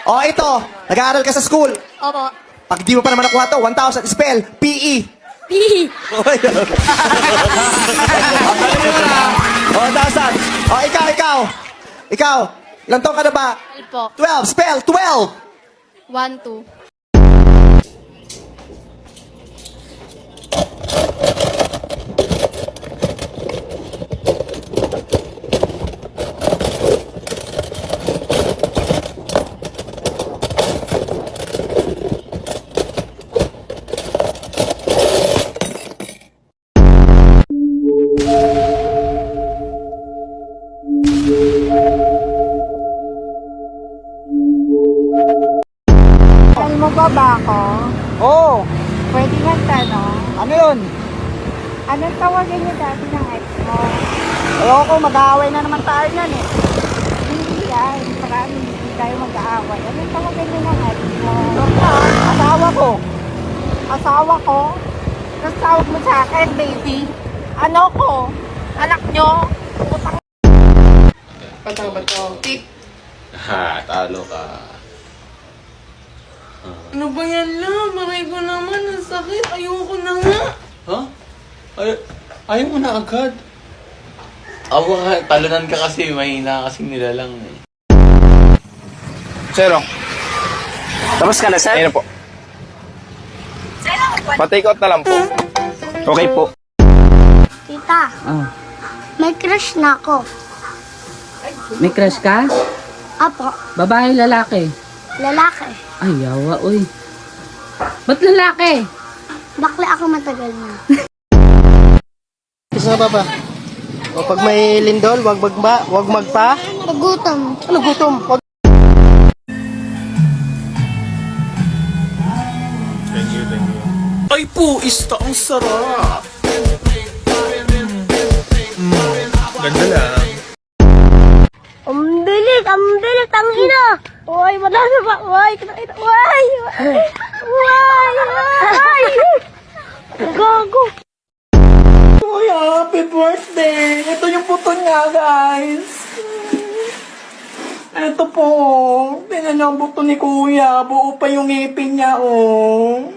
Oh, ito. Nag-aaral ka sa school. Opo. Pag di mo pa naman nakuha to, 1,000. Spell. P-E. Oh, 1,000. Oh, ikaw. Ikaw. Ilang taon ka na ba? Po. 12. Spell. 12. 1, 2. Alam mo ba ako? Oh, Pwede nga tanong, ano yun? anong tawagan niyo dati ng ex mo? Ayoko, mag-aaway na naman tayo yan eh. Hindi yan, marami hindi tayo mag-aaway. Anong tawagan niyo ng ex mo? Asawa ko. Asawa ko? Tapos tawag mo sa akin, baby. Ano ko? Anak niyo? Utang. Ha, talo ka. Ano ba yan lang? Maray ko naman, ang sakit. Ayoko na nga. Ha? Ayaw mo na agad. Awa ka, talunan ka kasi, mahina kasing nilalang eh. Sir, tapos ka na, sir? Ayun po. Pa-take out na lang po. Okay po. Tita, may crush na ako. May crush ka? Apo, Babae, lalaki? lalaki. Ay, yawa, uy. Ba't lalaki? Bakla ako matagal na. Kiss nga ba? O pag may lindol, wag magpa. Pagutom. Ano gutom? Wag. Ay po, ang sarap. Ganda lang. Ang bilis, ang ina. Uy, wala na ba? Uy, Gago. Uy, happy birthday! Ito yung puto niya, guys. Ito po. Tingnan niyo ang buto ni Kuya. Buo pa yung ngipin niya, oh.